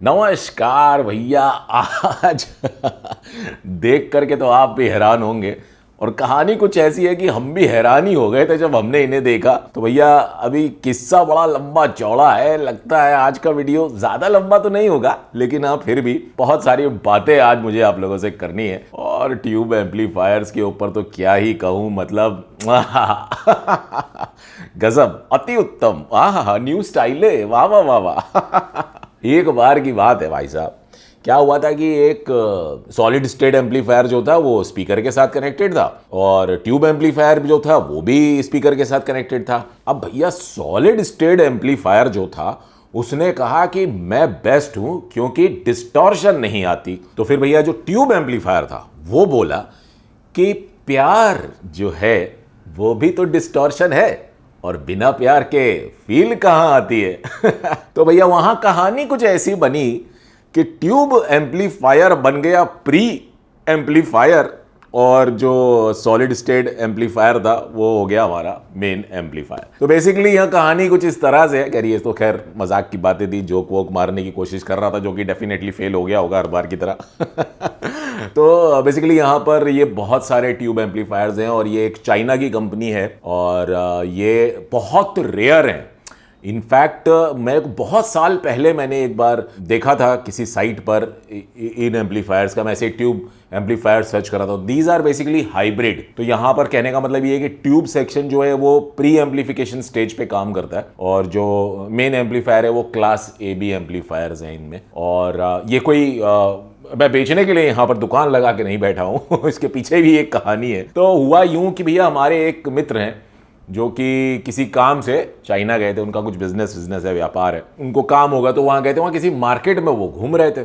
नमस्कार भैया। आज देख करके तो आप भी हैरान होंगे और कहानी कुछ ऐसी है कि हम भी हैरान ही हो गए थे जब हमने इन्हें देखा। तो भैया अभी किस्सा बड़ा लंबा चौड़ा है, लगता है आज का वीडियो ज़्यादा लंबा तो नहीं होगा, लेकिन हाँ फिर भी बहुत सारी बातें आज मुझे आप लोगों से करनी है। और ट्यूब एम्पलीफायर्स के ऊपर तो क्या ही कहूँ, मतलब गजब, अति उत्तम, न्यू स्टाइल है, वाह वाह वाह वाह। एक बार की बात है भाई साहब, क्या हुआ था कि एक सॉलिड स्टेट एम्पलीफायर जो था वो स्पीकर के साथ कनेक्टेड था और ट्यूब एम्पलीफायर जो था वो भी स्पीकर के साथ कनेक्टेड था। अब भैया सॉलिड स्टेट एम्पलीफायर जो था उसने कहा कि मैं बेस्ट हूं क्योंकि डिस्टॉर्शन नहीं आती। तो फिर भैया जो ट्यूब एम्पलीफायर था वो बोला कि प्यार जो है वो भी तो डिस्टॉर्शन है और बिना प्यार के फील कहाँ आती है। तो भैया वहां कहानी कुछ ऐसी बनी कि ट्यूब एम्पलीफायर बन गया प्री एम्पलीफायर और जो सॉलिड स्टेट एम्पलीफायर था वो हो गया हमारा मेन एम्पलीफायर। तो बेसिकली यह कहानी कुछ इस तरह से है। करिए, तो खैर मजाक की बातें थी, जोक वोक मारने की कोशिश कर रहा था जो कि डेफिनेटली फेल हो गया होगा हर बार की तरह। तो बेसिकली यहाँ पर ये बहुत सारे ट्यूब एम्पलीफायर्स हैं और ये एक चाइना की कंपनी है और ये बहुत रेयर हैं। इनफैक्ट मैं बहुत साल पहले मैंने एक बार देखा था किसी साइट पर इन एम्पलीफायर्स का, मैं ऐसे ट्यूब एम्पलीफायर सर्च कर रहा था। These are basically hybrid. तो यहाँ पर कहने का मतलब ये है कि ट्यूब सेक्शन जो है वो प्री एम्पलीफिकेशन स्टेज पे काम करता है और जो मेन एम्पलीफायर है वो क्लास ए बी एम्पलीफायर्स हैं इनमें। और ये कोई मैं बेचने के लिए यहाँ पर दुकान लगा के नहीं बैठा हूँ। इसके पीछे भी एक कहानी है। तो हुआ यूं कि भैया हमारे एक मित्र हैं जो कि किसी काम से चाइना गए थे, उनका कुछ बिजनेस है, व्यापार है, उनको काम होगा तो वहाँ गए थे। वहाँ किसी मार्केट में वो घूम रहे थे।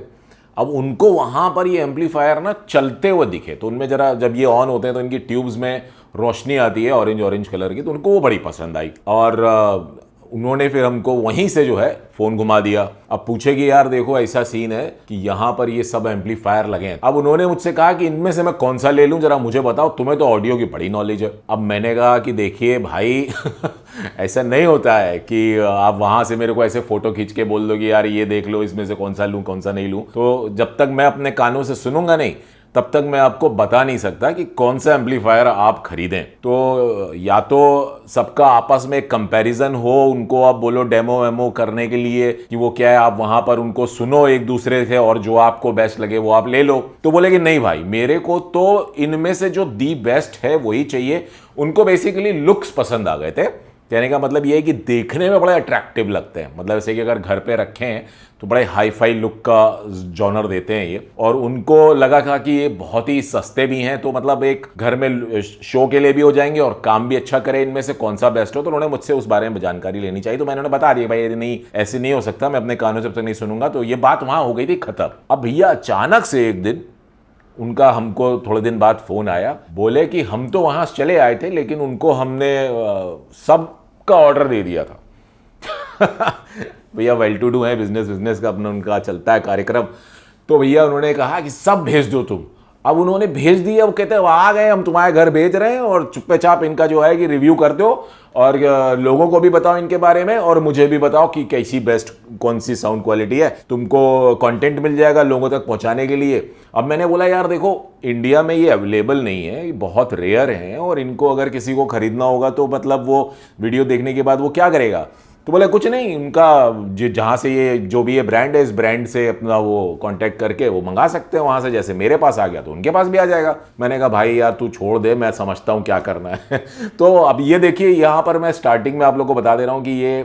अब उनको वहाँ पर ये एम्पलीफायर ना चलते हुए दिखे तो उनमें जरा, जब ये ऑन होते हैं तो इनकी ट्यूब्स में रोशनी आती है ऑरेंज कलर की, तो उनको वो बड़ी पसंद आई और उन्होंने फिर हमको वहीं से जो है फोन घुमा दिया। अब पूछे कि यार देखो ऐसा सीन है कि यहाँ पर ये सब एम्पलीफायर लगे हैं। अब उन्होंने मुझसे कहा कि इनमें से मैं कौन सा ले लूं, जरा मुझे बताओ, तुम्हें तो ऑडियो की बड़ी नॉलेज है। अब मैंने कहा कि देखिए भाई ऐसा नहीं होता है कि आप वहां से मेरे को ऐसे फोटो खींच के बोल दो कि यार ये देख लो इसमें से कौन सा लूं कौन सा नहीं लूं। तो जब तक मैं अपने कानों से सुनूंगा नहीं तब तक मैं आपको बता नहीं सकता कि कौन सा एम्पलीफायर आप खरीदें। तो या तो सबका आपस में कंपैरिजन हो, उनको आप बोलो डेमो वेमो करने के लिए कि वो क्या है, आप वहां पर उनको सुनो एक दूसरे से और जो आपको बेस्ट लगे वो आप ले लो। तो बोले कि नहीं भाई, मेरे को तो इनमें से जो दी बेस्ट है वही चाहिए। उनको बेसिकली लुक्स पसंद आ गए थे। कहने का मतलब ये है कि देखने में बड़े अट्रैक्टिव लगते हैं, मतलब ऐसे कि अगर घर पे रखे हैं तो बड़े हाई फाई लुक का जॉनर देते हैं ये। और उनको लगा था कि ये बहुत ही सस्ते भी हैं, तो मतलब एक घर में शो के लिए भी हो जाएंगे और काम भी अच्छा करे। इनमें से कौन सा बेस्ट हो, तो उन्होंने मुझसे उस बारे में जानकारी लेनी चाहिए। तो मैंने उन्हें बता दिया भाई नहीं, ऐसे नहीं हो सकता, मैं अपने कानों से जब तक नहीं सुनूंगा। तो ये बात वहां हो गई थी खत्म। अब भैया अचानक से एक दिन उनका हमको थोड़े दिन बाद फोन आया, बोले कि हम तो वहां चले आए थे लेकिन उनको हमने सब का ऑर्डर दे दिया था। भैया वेल टू डू है, बिजनेस का अपना उनका चलता है कार्यक्रम। तो भैया उन्होंने कहा कि सब भेज दो तुम। अब उन्होंने भेज दिया। वो कहते हैं आ गए, हम तुम्हारे घर भेज रहे हैं और चुप्पे चाप इनका जो है कि रिव्यू कर दो और लोगों को भी बताओ इनके बारे में और मुझे भी बताओ कि कैसी बेस्ट कौन सी साउंड क्वालिटी है। तुमको कंटेंट मिल जाएगा लोगों तक पहुंचाने के लिए। अब मैंने बोला यार देखो, इंडिया में ये अवेलेबल नहीं है, ये बहुत रेयर हैं और इनको अगर किसी को खरीदना होगा तो मतलब वो वीडियो देखने के बाद वो क्या करेगा। तो बोले कुछ नहीं, उनका जहाँ से ये जो भी ये ब्रांड है इस ब्रांड से अपना वो कांटेक्ट करके वो मंगा सकते हैं वहाँ से। जैसे मेरे पास आ गया तो उनके पास भी आ जाएगा। मैंने कहा भाई यार तू छोड़ दे, मैं समझता हूँ क्या करना है। तो अब ये देखिए, यहाँ पर मैं स्टार्टिंग में आप लोग को बता दे रहा हूँ कि ये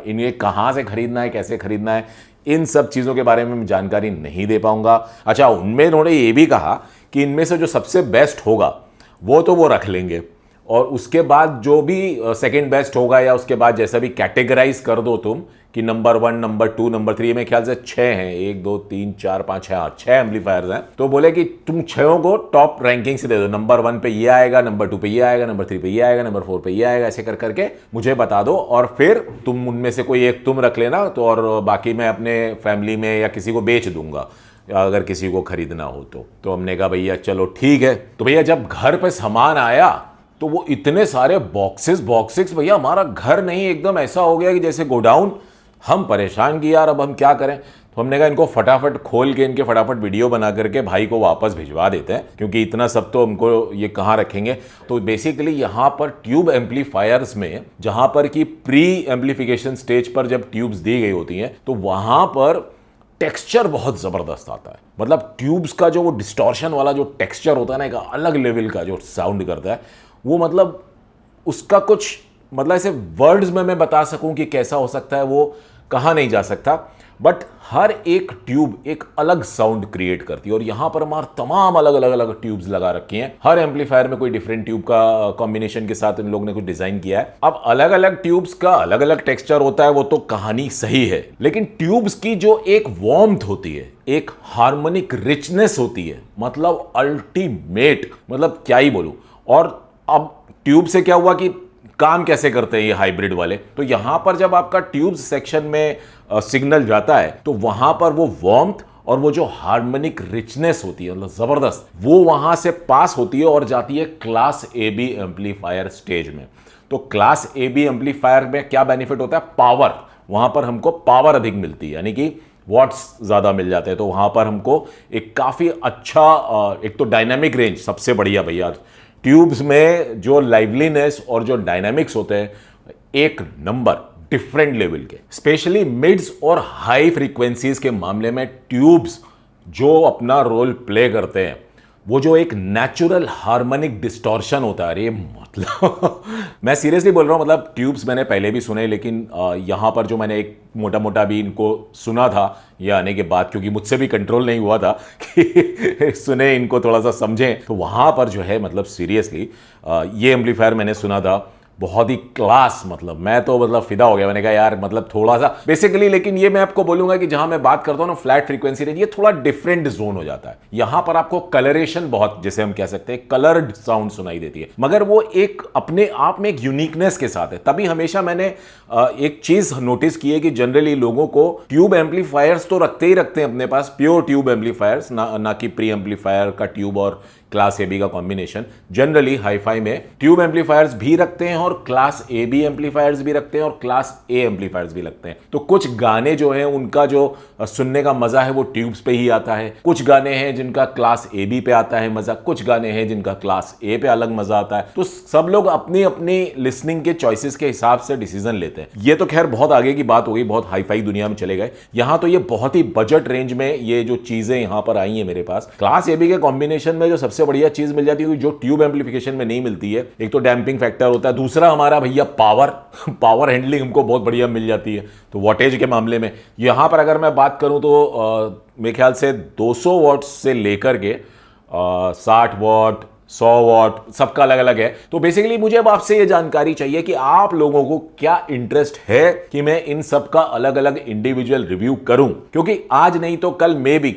इन्हें कहाँ से खरीदना है, कैसे खरीदना है, इन सब चीज़ों के बारे में मैं जानकारी नहीं दे पाऊँगा। अच्छा, उनमें उन्होंने ये भी कहा कि इनमें से जो सबसे बेस्ट होगा वो तो वो रख लेंगे और उसके बाद जो भी सेकंड बेस्ट होगा या उसके बाद जैसा भी कैटेगराइज कर दो तुम कि नंबर 1, नंबर 2, नंबर 3, मेरे ख्याल से 6 हैं, 1 2 3 4 5 6 एम्पलीफायर्स हैं। तो बोले कि तुम 6 को टॉप रैंकिंग से दे दो, नंबर 1 पे ये आएगा, नंबर 2 पे ये आएगा, नंबर 3 पे ये आएगा, नंबर 4 पे ये आएगा, ऐसे कर करके मुझे बता दो और फिर तुम उनमें से कोई एक तुम रख लेना। तो और बाकी मैं अपने फैमिली में या किसी को बेच दूंगा अगर किसी को खरीदना हो तो हमने कहा भैया चलो ठीक है। तो भैया जब घर पे सामान आया तो वो इतने सारे बॉक्सेस भैया, हमारा घर नहीं एकदम ऐसा हो गया कि जैसे गोडाउन। हम परेशान कि यार अब हम क्या करें। तो हमने कहा इनको फटाफट खोल के इनके फटाफट वीडियो बना करके भाई को वापस भिजवा देते हैं, क्योंकि इतना सब तो हमको ये कहाँ रखेंगे। तो बेसिकली यहाँ पर ट्यूब एम्पलीफायर्स में जहाँ पर कि प्री एम्पलीफिकेशन स्टेज पर जब ट्यूब्स दी गई होती हैं तो वहाँ पर टेक्सचर बहुत ज़बरदस्त आता है। मतलब ट्यूब्स का जो वो डिस्टॉर्शन वाला जो टेक्सचर होता है ना, एक अलग लेवल का जो साउंड करता है वो, मतलब उसका कुछ मतलब ऐसे वर्ड्स में मैं बता सकूं कि कैसा हो सकता है वो कहा नहीं जा सकता। बट हर एक ट्यूब एक अलग साउंड क्रिएट करती है और यहां पर हमारे तमाम अलग अलग अलग ट्यूब्स लगा रखी हैं। हर एम्पलीफायर में कोई डिफरेंट ट्यूब का कॉम्बिनेशन के साथ इन लोगों ने कुछ डिजाइन किया है। अब अलग अलग ट्यूब्स का अलग अलग टेक्सचर होता है, वो तो कहानी सही है, लेकिन ट्यूब्स की जो एक वार्मथ होती है, एक हार्मोनिक रिचनेस होती है, मतलब अल्टीमेट, मतलब क्या ही बोलूं। और अब ट्यूब से क्या हुआ कि काम कैसे करते हैं ये हाइब्रिड वाले, तो यहां पर जब आपका ट्यूब्स सेक्शन में सिग्नल जाता है तो वहां पर वो वार्मथ और वो जो हार्मोनिक रिचनेस होती है, मतलब जबरदस्त, वो वहां से पास होती है और जाती है class A B amplifier stage में। तो क्लास ए बी एम्पलीफायर में क्या बेनिफिट होता है? पावर। वहां पर हमको पावर अधिक मिलती है, यानी कि वॉट्स ज्यादा मिल जाते हैं। तो वहां पर हमको एक काफी अच्छा, एक तो डायनामिक रेंज सबसे बढ़िया भैया, ट्यूब्स में जो लाइवलीनेस और जो डायनामिक्स होते हैं एक नंबर, डिफरेंट लेवल के। स्पेशली मिड्स और हाई फ्रीक्वेंसीज के मामले में ट्यूब्स जो अपना रोल प्ले करते हैं, वो जो एक नेचुरल हार्मोनिक डिस्टॉर्शन होता है, अरे मतलब मैं सीरियसली बोल रहा हूं, मतलब ट्यूब्स मैंने पहले भी सुने, लेकिन यहां पर जो मैंने एक मोटा मोटा भी इनको सुना था ये आने के बाद, क्योंकि मुझसे भी कंट्रोल नहीं हुआ था कि सुने इनको थोड़ा सा समझें, तो वहां पर जो है मतलब सीरियसली ये एम्पलीफायर मैंने सुना था, बहुत ही क्लास, मतलब मैं तो मतलब फिदा हो गया। मैंने कहा यार मतलब थोड़ा सा बेसिकली, लेकिन ये मैं आपको बोलूंगा कि जहां मैं बात करता हूं ना फ्लैट फ्रीक्वेंसी रेंज, ये थोड़ा डिफरेंट जोन हो जाता है। यहां पर आपको कलरेशन बहुत, जैसे हम कह सकते हैं कलर्ड साउंड सुनाई देती है, मगर वो एक अपने आप में एक यूनिकनेस के साथ है। तभी हमेशा मैंने एक चीज नोटिस की है कि जनरली लोगों को ट्यूब एम्पलीफायर्स तो रखते ही रखते हैं अपने पास, प्योर ट्यूब एम्पलीफायर्स, ना कि प्री एम्पलीफायर का ट्यूब और क्लास ए बी का कॉम्बिनेशन। जनरली हाईफाई में ट्यूब एम्पलीफायर्स भी रखते हैं और क्लास ए बी एम्पलीफायर्स भी रखते हैं और क्लास ए एम्पलीफायर्स भी रखते हैं। तो कुछ गाने जो हैं उनका जो सुनने का मजा है वो ट्यूब्स पे ही आता है, कुछ गाने हैं जिनका क्लास ए बी पे आता है मजा, कुछ गाने हैं जिनका क्लास ए पे अलग मजा आता है। तो सब लोग अपनी अपनी लिसनिंग के चॉइसेस के हिसाब से डिसीजन लेते हैं। ये तो खैर बहुत आगे की बात हो गई, बहुत हाईफाई दुनिया में चले गए। यहां तो ये बहुत ही बजट रेंज में ये जो चीजें यहां पर आई है मेरे पास, क्लास ए बी के कॉम्बिनेशन में जो सबसे बढ़िया चीज मिल जाती है जो ट्यूब एम्पलीफिकेशन में नहीं मिलती है, एक तो डैम्पिंग फैक्टर होता है, दूसरा हमारा भैया पावर हैंडलिंग हमको बहुत बढ़िया मिल जाती है। तो वॉटेज के मामले में यहां पर अगर मैं बात करूं तो मेरे ख्याल से 200 वॉट्स से लेकर के 60 वॉट 100 वॉट सबका अलग अलग है। तो बेसिकली मुझे अब आपसे ये जानकारी चाहिए कि आप लोगों को क्या इंटरेस्ट है कि मैं इन सब का अलग अलग इंडिविजुअल रिव्यू करूं, क्योंकि आज नहीं तो कल मे भी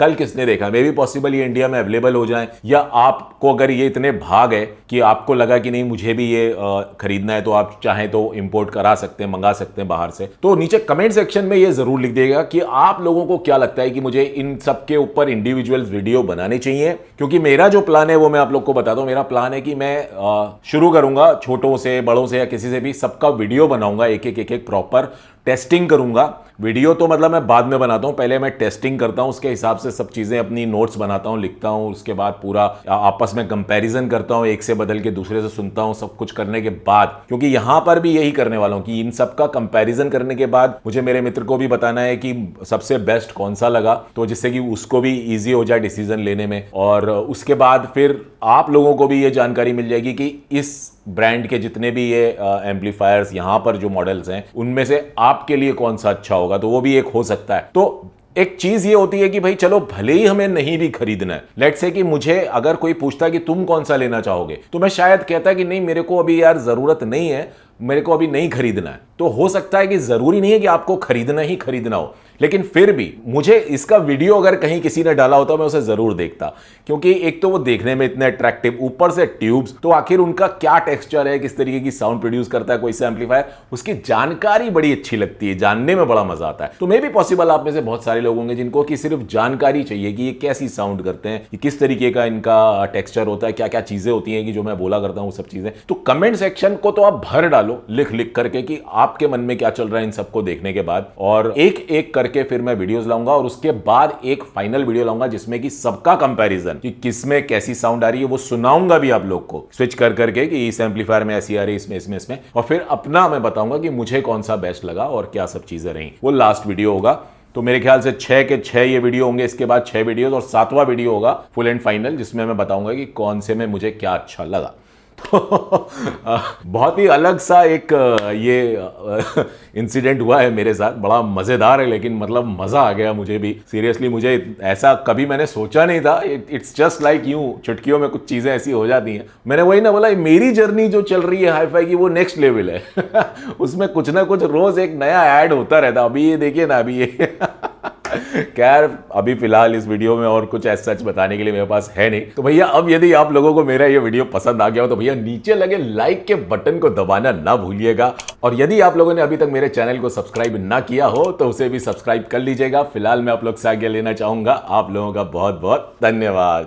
कल किसने देखा, मे भी पॉसिबल ये इंडिया में अवेलेबल हो जाए, या आपको अगर ये इतने भाग है कि आपको लगा कि नहीं मुझे भी ये खरीदना है, तो आप चाहें तो इंपोर्ट करा सकते हैं, मंगा सकते हैं बाहर से। तो नीचे कमेंट सेक्शन में ये जरूर लिख देगा कि आप लोगों को क्या लगता है कि मुझे इन सब के ऊपर इंडिविजुअल वीडियो बनाने चाहिए। क्योंकि मेरा जो प्लान है वो मैं आप लोग को बताता हूं। मेरा प्लान है कि मैं शुरू करूंगा छोटों से, बड़ों से या किसी से भी, सबका वीडियो बनाऊंगा, एक एक प्रॉपर टेस्टिंग करूंगा। वीडियो तो मतलब मैं बाद में बनाता हूं, पहले मैं टेस्टिंग करता हूं, उसके हिसाब से सब चीजें अपनी नोट्स बनाता हूं, लिखता हूं, उसके बाद पूरा आपस में कंपैरिजन करता हूं, एक से बदल के दूसरे से सुनता हूं, सब कुछ करने के बाद, क्योंकि यहां पर भी यही करने वाला हूं कि इन सब का कंपैरिजन करने के बाद मुझे मेरे मित्र को भी बताना है कि सबसे बेस्ट कौन सा लगा, तो जिससे कि उसको भी ईजी हो जाए डिसीजन लेने में। और उसके बाद फिर आप लोगों को भी ये जानकारी मिल जाएगी कि इस ब्रांड के जितने भी ये एम्पलीफायर्स यहां पर जो मॉडल्स हैं उनमें से आपके लिए कौन सा अच्छा होगा, तो वो भी एक हो सकता है। तो एक चीज ये होती है कि भाई चलो भले ही हमें नहीं भी खरीदना है, लेट्स से कि मुझे अगर कोई पूछता कि तुम कौन सा लेना चाहोगे, तो मैं शायद कहता कि नहीं मेरे को अभी यार जरूरत नहीं है, मेरे को अभी नहीं खरीदना है। तो हो सकता है कि जरूरी नहीं है कि आपको खरीदना ही खरीदना हो, लेकिन फिर भी मुझे इसका वीडियो अगर कहीं किसी ने डाला होता मैं उसे जरूर देखता, क्योंकि एक तो वो देखने में इतने अट्रैक्टिव, ऊपर से ट्यूब्स, तो आखिर उनका क्या टेक्सचर है, किस तरीके की साउंड प्रोड्यूस करता है कोई सा एम्पलीफायर, उसकी जानकारी बड़ी अच्छी लगती है, जानने में बड़ा मजा आता है। तो मे भी पॉसिबल आप में से बहुत सारे लोग होंगे जिनको कि सिर्फ जानकारी चाहिए कि ये कैसी साउंड करते हैं, ये किस तरीके का इनका टेक्सचर होता है, क्या क्या चीजें होती हैं कि जो मैं बोला करता हूं सब चीजें। तो कमेंट सेक्शन को तो आप भर डालो लिख लिख करके कि आपके मन में क्या चल रहा है इन सबको देखने के बाद, और एक एक करके फिर मैं वीडियोस लाऊंगा और उसके बाद एक फाइनल वीडियो लाऊंगा जिसमें कि सबका कंपैरिजन कि किसमें कैसी साउंड आ रही है वो सुनाऊंगा भी आप लोग को स्विच कर करके कि इस एम्पलीफायर में ऐसी आ रही है, इसमें और फिर अपना मैं बताऊंगा कि मुझे कौन सा बेस्ट लगा और क्या सब चीजें रही। वो लास्ट वीडियो होगा। तो मेरे ख्याल से 6 के 6 ये वीडियो होंगे, इसके बाद 6 वीडियोस और 7वां वीडियो होगा फुल एंड फाइनल, जिसमें मैं बताऊंगा कि कौन से में मुझे क्या अच्छा लगा। तो बहुत ही अलग सा एक ये इंसिडेंट हुआ है मेरे साथ, बड़ा मज़ेदार है, लेकिन मतलब मज़ा आ गया मुझे भी। सीरियसली मुझे ऐसा कभी मैंने सोचा नहीं था। इट्स जस्ट लाइक यूं चुटकियों में कुछ चीज़ें ऐसी हो जाती हैं। मैंने वही ना बोला, मेरी जर्नी जो चल रही है हाई फाई की वो नेक्स्ट लेवल है उसमें कुछ ना कुछ रोज़ एक नया ऐड होता रहता। अभी ये देखिए ना, अभी ये खैर अभी फिलहाल इस वीडियो में और कुछ ऐसा सच बताने के लिए मेरे पास है नहीं। तो भैया अब यदि आप लोगों को मेरा ये वीडियो पसंद आ गया हो तो भैया नीचे लगे लाइक के बटन को दबाना ना भूलिएगा, और यदि आप लोगों ने अभी तक मेरे चैनल को सब्सक्राइब ना किया हो तो उसे भी सब्सक्राइब कर लीजिएगा। फिलहाल मैं आप लोग से आज्ञा लेना चाहूंगा। आप लोगों का बहुत बहुत धन्यवाद।